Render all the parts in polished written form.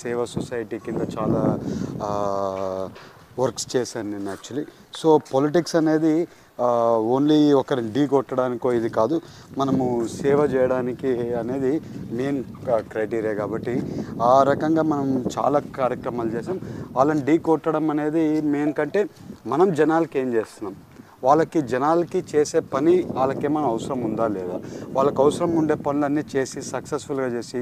సేవా సొసైటీ కింద చాలా వర్క్స్ చేశాను నేను యాక్చువల్లీ. సో పొలిటిక్స్ అనేది ఓన్లీ ఒకరిని ఢీ కొట్టడానికో ఇది కాదు, మనము సేవ చేయడానికి అనేది మెయిన్ క్రైటీరియా. కాబట్టి ఆ రకంగా మనం చాలా కార్యక్రమాలు చేసాం. వాళ్ళని ఢీ కొట్టడం అనేది మెయిన్ కంటే మనం జనాలకి ఏం చేస్తున్నాం, వాళ్ళకి జనాలకి చేసే పని వాళ్ళకేమైనా అవసరం ఉందా లేదా, వాళ్ళకి అవసరం ఉండే పనులన్నీ చేసి సక్సెస్ఫుల్గా చేసి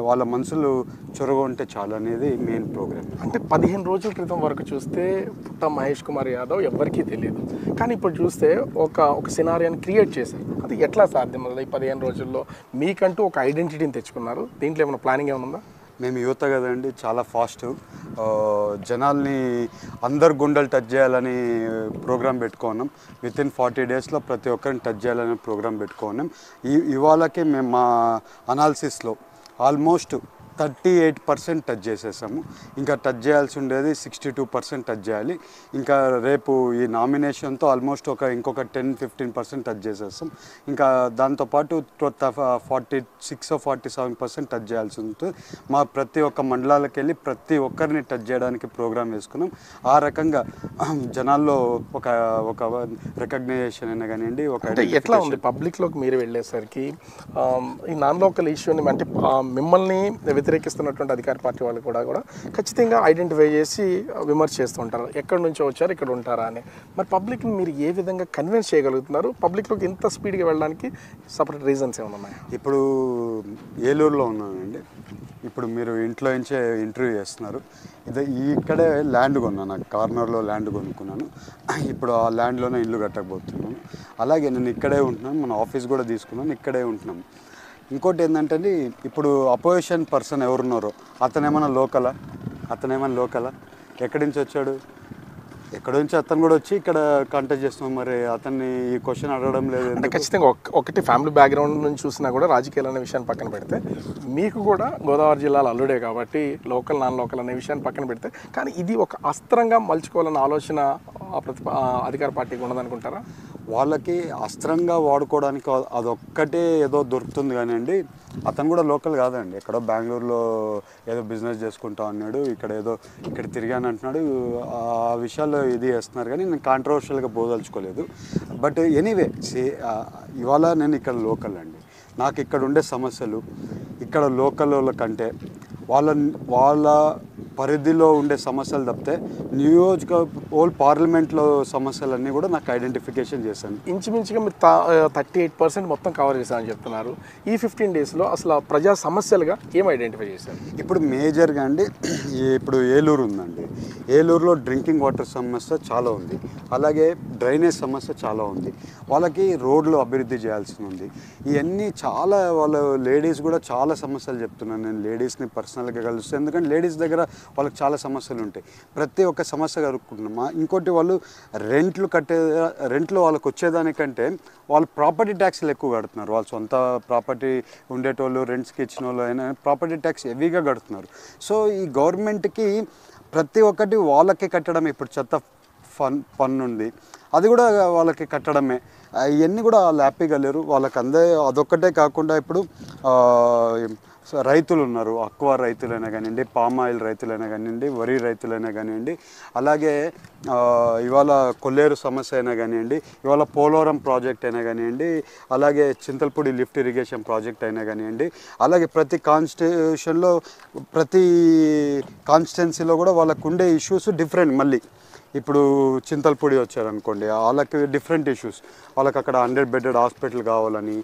వాళ్ళ మనసులు చొరవ ఉంటే చాలు అనేది మెయిన్ ప్రోగ్రామ్. అంటే 15 రోజుల క్రితం వరకు చూస్తే పుట్ట మహేష్ కుమార్ యాదవ్ ఎవరికీ తెలియదు, కానీ ఇప్పుడు చూస్తే ఒక సినారియోని క్రియేట్ చేశారు. అది ఎట్లా సాధ్యం? ఈ 15 రోజుల్లో మీకంటూ ఒక ఐడెంటిటీని తెచ్చుకున్నారు. దీంట్లో ఏమైనా ప్లానింగ్ ఏమైనా ఉందా? మేము యువత కదండి, చాలా ఫాస్ట్ జనాల్ని అందరు గుండెలు టచ్ చేయాలని ప్రోగ్రామ్ పెట్టుకున్నాం. వితిన్ 40 డేస్లో ప్రతి ఒక్కరిని టచ్ చేయాలని ప్రోగ్రామ్ పెట్టుకున్నాం. ఇవాళకి మేము మా అనాలిసిస్లో ఆల్మోస్ట్ 38% టచ్ చేసేసాము. ఇంకా టచ్ చేయాల్సి ఉండేది 62% టచ్ చేయాలి. ఇంకా రేపు ఈ నామినేషన్తో ఆల్మోస్ట్ ఇంకొక 10-15% టచ్ చేసేస్తాం. ఇంకా దాంతోపాటు 46-47% టచ్ చేయాల్సి ఉంటుంది. మా ప్రతి ఒక్క మండలాలకు వెళ్ళి ప్రతి ఒక్కరిని టచ్ చేయడానికి ప్రోగ్రామ్ వేసుకున్నాం. ఆ రకంగా జనాల్లో ఒక రికగ్నైజేషన్ అయినా కానివ్వండి. ఎట్లా ఉంది పబ్లిక్లోకి మీరు వెళ్ళేసరికి ఈ నాన్ లోకల్ ఇష్యూని, అంటే మిమ్మల్ని వ్యతిరేకిస్తున్నటువంటి అధికార పార్టీ వాళ్ళు కూడా ఖచ్చితంగా ఐడెంటిఫై చేసి విమర్శ చేస్తూ ఉంటారు, ఎక్కడి నుంచో వచ్చారు ఇక్కడ ఉంటారా అని. మరి పబ్లిక్ని మీరు ఏ విధంగా కన్విన్స్ చేయగలుగుతున్నారు? పబ్లిక్లోకి ఇంత స్పీడ్గా వెళ్ళడానికి సపరేట్ రీజన్స్ ఏమైనా ఉన్నాయా? ఇప్పుడు ఏలూరులో ఉన్నానండి. ఇప్పుడు మీరు ఇంట్లో నుంచే ఇంటర్వ్యూ చేస్తున్నారు. ఇక్కడే ల్యాండ్ కొన్నాను, నాకు కార్నర్లో ల్యాండ్ కొనుక్కున్నాను. ఇప్పుడు ఆ ల్యాండ్లోనే ఇల్లు కట్టకపోతున్నాను. అలాగే నేను ఇక్కడే ఉంటున్నాను, మన ఆఫీస్ కూడా తీసుకున్నాను, ఇక్కడే ఉంటున్నాను. ఇంకోటి ఏంటంటే ఇప్పుడు అపోజిషన్ పర్సన్ ఎవరున్నారో అతనేమన్నా లోకలా, ఎక్కడి నుంచి వచ్చాడు, ఎక్కడి నుంచి అతను కూడా వచ్చి ఇక్కడ కాంటాక్ట్ చేస్తున్నాం. మరి అతన్ని ఈ క్వశ్చన్ అడగడం లేదు. అంటే ఖచ్చితంగా ఒకటి ఫ్యామిలీ బ్యాక్గ్రౌండ్ నుంచి చూసినా కూడా రాజకీయాలు అనే విషయాన్ని పక్కన పెడితే మీకు కూడా గోదావరి జిల్లాలో అల్లుడే కాబట్టి లోకల్ నాన్ లోకల్ అనే విషయాన్ని పక్కన పెడితే, కానీ ఇది ఒక అస్త్రంగా మలుచుకోవాలన్న ఆలోచన అధికార పార్టీకి ఉన్నదనుకుంటారా? వాళ్ళకి అస్త్రంగా వాడుకోవడానికి అదొక్కటే ఏదో దొరుకుతుంది కానివ్వండి. అతను కూడా లోకల్ కాదండి, ఎక్కడో బెంగళూరులో ఏదో బిజినెస్ చేసుకుంటా అన్నాడు, ఇక్కడ తిరిగాను అంటున్నాడు. ఆ విషయాల్లో ఇది చేస్తున్నారు, కానీ నేను కాంట్రవర్షియల్గా పోదలుచుకోలేదు. బట్ ఎనీవే ఇవాళ నేను ఇక్కడ లోకల్ అండి. నాకు ఇక్కడ ఉండే సమస్యలు ఇక్కడ లోకల్ వాళ్ళ కంటే వాళ్ళ పరిధిలో ఉండే సమస్యలు తప్పితే ఓల్ పార్లమెంట్లో సమస్యలన్నీ కూడా నాకు ఐడెంటిఫికేషన్ చేశాను. ఇంచుమించుగా మీరు 38% మొత్తం కవర్ చేశారని చెప్తున్నారు. ఈ 15 డేస్లో అసలు ప్రజా సమస్యలుగా ఏం ఐడెంటిఫై చేశారు? ఇప్పుడు మేజర్గా అండి, ఇప్పుడు ఏలూరు ఉందండి. ఏలూరులో డ్రింకింగ్ వాటర్ సమస్య చాలా ఉంది, అలాగే డ్రైనేజ్ సమస్య చాలా ఉంది. వాళ్ళకి రోడ్లు అభివృద్ధి చేయాల్సి ఉంది. ఇవన్నీ చాలా లేడీస్ కూడా చాలా సమస్యలు చెప్తున్నాను. నేను లేడీస్ని పర్సనల్గా కలుస్తాను, ఎందుకంటే లేడీస్ దగ్గర వాళ్ళకి చాలా సమస్యలు ఉంటాయి. ప్రతి ఒక్క సమస్య కలుపుకుంటున్నామా. ఇంకోటి వాళ్ళు రెంట్లు వాళ్ళకి వచ్చేదానికంటే వాళ్ళు ప్రాపర్టీ ట్యాక్స్లు ఎక్కువ కడుతున్నారు. వాళ్ళు సొంత ప్రాపర్టీ ఉండేటోళ్ళు, రెంట్స్కి ఇచ్చిన వాళ్ళు అయినా ప్రాపర్టీ ట్యాక్స్ హెవీగా కడుతున్నారు. సో ఈ గవర్నమెంట్కి ప్రతి ఒక్కటి వాళ్ళకే కట్టడం. ఇప్పుడు చెత్త పన్ను ఉంది, అది కూడా వాళ్ళకి కట్టడమే. ఇవన్నీ కూడా వాళ్ళు హ్యాపీగా లేరు. వాళ్ళకి అదొక్కటే కాకుండా ఇప్పుడు రైతులు ఉన్నారు, అక్వా రైతులైనా కానివ్వండి, పామ్ ఆయిల్ రైతులైనా కానివ్వండి, వరి రైతులైనా కానివ్వండి, అలాగే ఇవాళ కొల్లేరు సమస్య అయినా కానివ్వండి, ఇవాళ పోలవరం ప్రాజెక్ట్ అయినా కానివ్వండి, అలాగే చింతలపూడి లిఫ్ట్ ఇరిగేషన్ ప్రాజెక్ట్ అయినా కానివ్వండి, అలాగే ప్రతి కాన్స్టిట్యున్సీలో కూడా వాళ్ళకు ఉండే ఇష్యూస్ డిఫరెంట్. మళ్ళీ ఇప్పుడు చింతలపూడి వచ్చారనుకోండి, వాళ్ళకి డిఫరెంట్ ఇష్యూస్. వాళ్ళకి అక్కడ 100 బెడెడ్ హాస్పిటల్ కావాలని,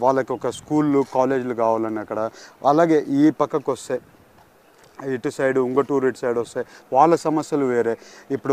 వాళ్ళకి ఒక స్కూళ్ళు కాలేజీలు కావాలని అక్కడ. అలాగే ఈ పక్కకు వస్తే ఇటు సైడ్ ఉంగటూరు ఇటు సైడ్ వస్తే వాళ్ళ సమస్యలు వేరే. ఇప్పుడు